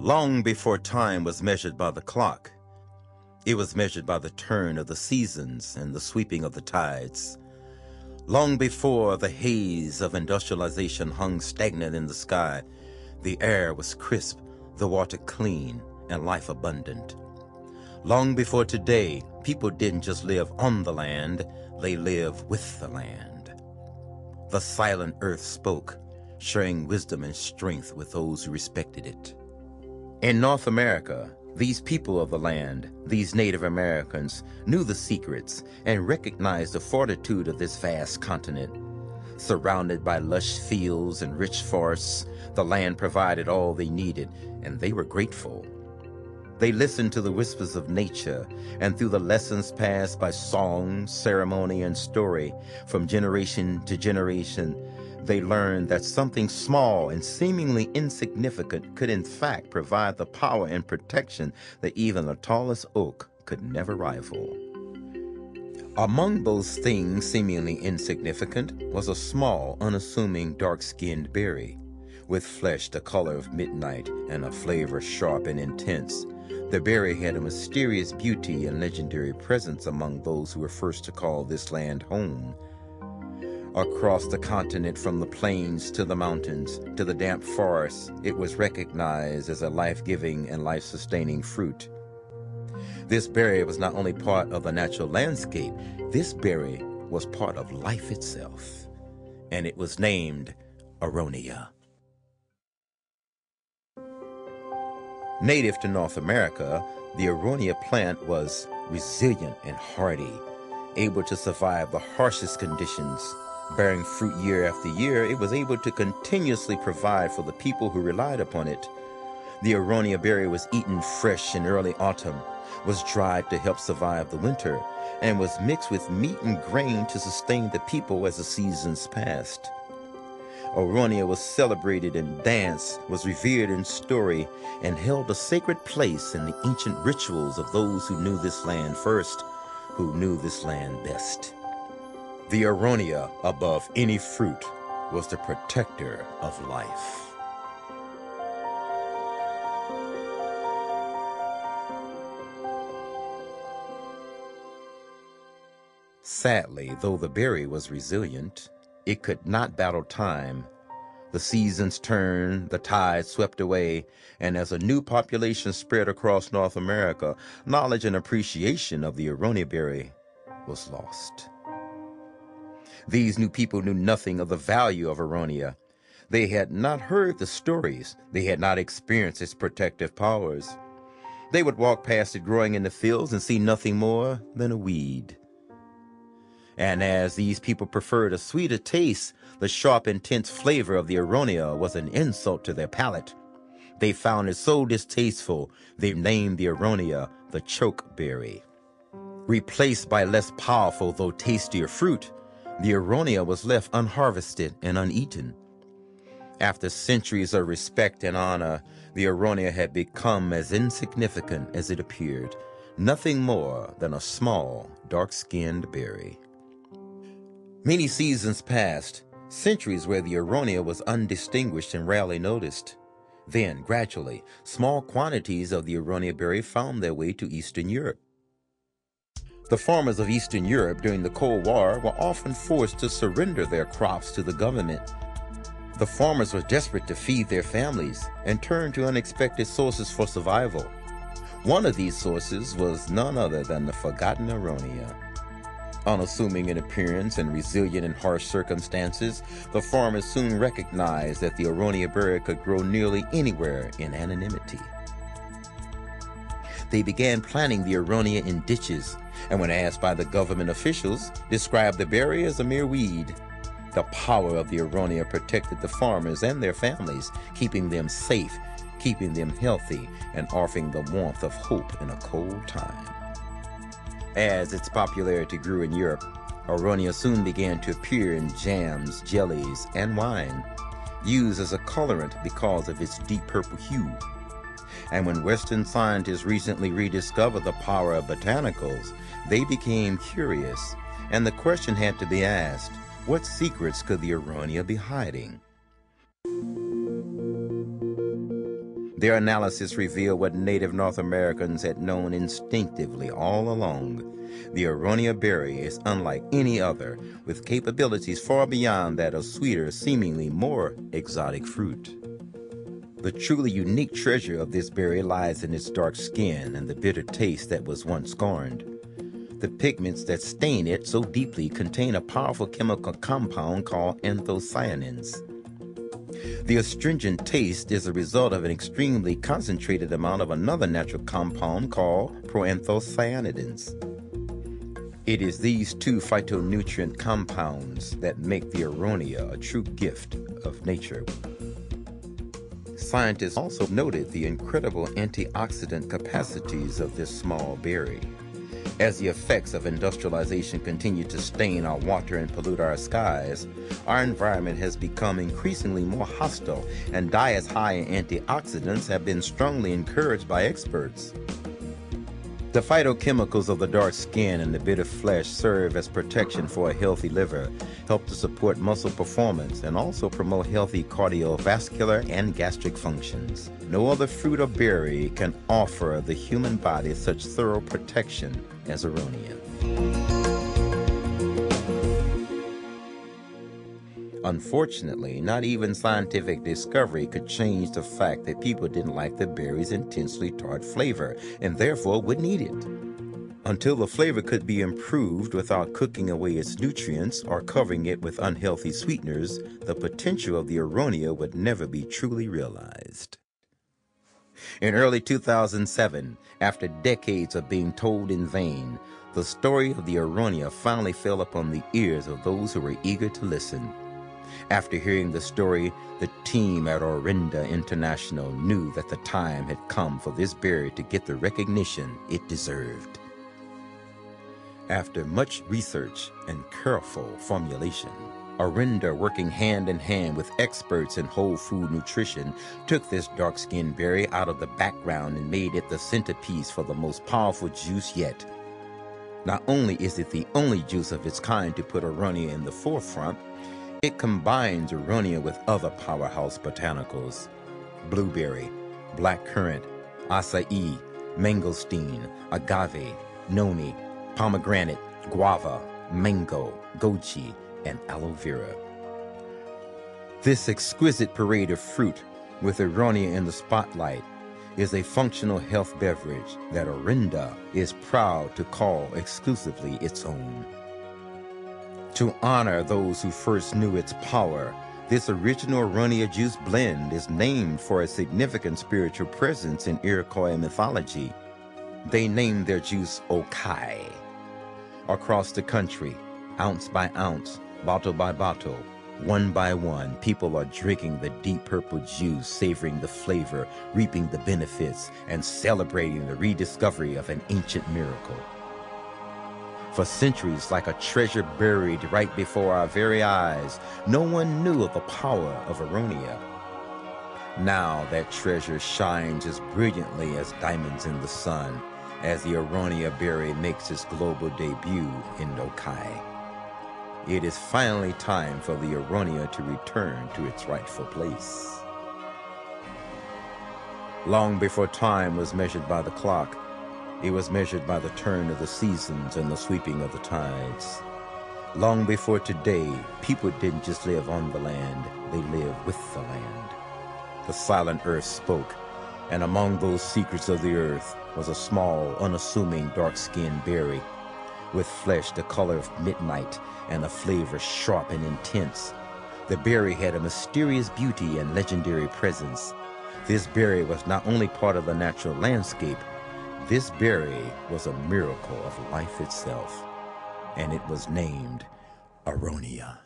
Long before time was measured by the clock, it was measured by the turn of the seasons and the sweeping of the tides. Long before the haze of industrialization hung stagnant in the sky, the air was crisp, the water clean, and life abundant. Long before today, people didn't just live on the land, they lived with the land. The silent earth spoke, sharing wisdom and strength with those who respected it. In North America, these people of the land, these Native Americans, knew the secrets and recognized the fortitude of this vast continent. Surrounded by lush fields and rich forests, the land provided all they needed, and they were grateful. They listened to the whispers of nature, and through the lessons passed by song, ceremony, and story, from generation to generation, they learned that something small and seemingly insignificant could in fact provide the power and protection that even the tallest oak could never rival. Among those things seemingly insignificant was a small, unassuming, dark-skinned berry, with flesh the color of midnight and a flavor sharp and intense. The berry had a mysterious beauty and legendary presence among those who were first to call this land home. Across the continent, from the plains to the mountains to the damp forests, it was recognized as a life-giving and life-sustaining fruit. This berry was not only part of the natural landscape, this berry was part of life itself, and it was named ARONIJE. Native to North America, the ARONIJE plant was resilient and hardy, able to survive the harshest conditions. Bearing fruit year after year, it was able to continuously provide for the people who relied upon it. The ARONIJE berry was eaten fresh in early autumn, was dried to help survive the winter, and was mixed with meat and grain to sustain the people as the seasons passed. ARONIJE was celebrated in dance, was revered in story, and held a sacred place in the ancient rituals of those who knew this land first, who knew this land best. The ARONIJE, above any fruit, was the protector of life. Sadly, though the berry was resilient, it could not battle time. The seasons turned, the tides swept away, and as a new population spread across North America, knowledge and appreciation of the ARONIJE berry was lost. These new people knew nothing of the value of ARONIJE. They had not heard the stories. They had not experienced its protective powers. They would walk past it growing in the fields and see nothing more than a weed. And as these people preferred a sweeter taste, the sharp, intense flavor of the ARONIJE was an insult to their palate. They found it so distasteful, they named the ARONIJE the chokeberry. Replaced by less powerful though tastier fruit, the ARONIJE was left unharvested and uneaten. After centuries of respect and honor, the ARONIJE had become as insignificant as it appeared, nothing more than a small, dark-skinned berry. Many seasons passed, centuries where the ARONIJE was undistinguished and rarely noticed. Then, gradually, small quantities of the ARONIJE berry found their way to Eastern Europe. The farmers of Eastern Europe during the Cold War were often forced to surrender their crops to the government. The farmers were desperate to feed their families and turned to unexpected sources for survival. One of these sources was none other than the forgotten ARONIJE. Unassuming in appearance and resilient in harsh circumstances, the farmers soon recognized that the ARONIJE berry could grow nearly anywhere in anonymity. They began planting the ARONIJE in ditches, and when asked by the government officials, described the berry as a mere weed. The power of the ARONIJE protected the farmers and their families, keeping them safe, keeping them healthy, and offering the warmth of hope in a cold time. As its popularity grew in Europe, ARONIJE soon began to appear in jams, jellies, and wine, used as a colorant because of its deep purple hue. And when Western scientists recently rediscovered the power of botanicals, they became curious, and the question had to be asked, what secrets could the ARONIJE be hiding? Their analysis revealed what native North Americans had known instinctively all along. The Aronia berry is unlike any other, with capabilities far beyond that of sweeter, seemingly more exotic fruit. The truly unique treasure of this berry lies in its dark skin and the bitter taste that was once scorned. The pigments that stain it so deeply contain a powerful chemical compound called anthocyanins. The astringent taste is a result of an extremely concentrated amount of another natural compound called proanthocyanidins. It is these two phytonutrient compounds that make the Aronia a true gift of nature. Scientists also noted the incredible antioxidant capacities of this small berry. As the effects of industrialization continue to stain our water and pollute our skies, our environment has become increasingly more hostile, and diets high in antioxidants have been strongly encouraged by experts. The phytochemicals of the dark skin and the bitter flesh serve as protection for a healthy liver, help to support muscle performance, and also promote healthy cardiovascular and gastric functions. No other fruit or berry can offer the human body such thorough protection as Aronia. Unfortunately, not even scientific discovery could change the fact that people didn't like the berry's intensely tart flavor and therefore wouldn't eat it. Until the flavor could be improved without cooking away its nutrients or covering it with unhealthy sweeteners, the potential of the Aronia would never be truly realized. In early 2007, after decades of being told in vain, the story of the Aronia finally fell upon the ears of those who were eager to listen. After hearing the story, the team at Orinda International knew that the time had come for this berry to get the recognition it deserved. After much research and careful formulation, Orinda, working hand in hand with experts in whole food nutrition, took this dark-skinned berry out of the background and made it the centerpiece for the most powerful juice yet. Not only is it the only juice of its kind to put Aronia in the forefront, it combines Aronia with other powerhouse botanicals: blueberry, blackcurrant, acai, mangosteen, agave, noni, pomegranate, guava, mango, goji, and aloe vera. This exquisite parade of fruit, with Aronia in the spotlight, is a functional health beverage that Orinda is proud to call exclusively its own. To honor those who first knew its power, this original Aronia juice blend is named for a significant spiritual presence in Iroquois mythology. They named their juice Okai. Across the country, ounce by ounce, bottle by bottle, one by one, people are drinking the deep purple juice, savoring the flavor, reaping the benefits, and celebrating the rediscovery of an ancient miracle. For centuries, like a treasure buried right before our very eyes, no one knew of the power of Aronia. Now that treasure shines as brilliantly as diamonds in the sun, as the Aronia berry makes its global debut in Okai. It is finally time for the Aronia to return to its rightful place. Long before time was measured by the clock, it was measured by the turn of the seasons and the sweeping of the tides. Long before today, people didn't just live on the land, they lived with the land. The silent earth spoke, and among those secrets of the earth was a small, unassuming, dark-skinned berry, with flesh the color of midnight and a flavor sharp and intense. The berry had a mysterious beauty and legendary presence. This berry was not only part of the natural landscape, this berry was a miracle of life itself, and it was named Aronia.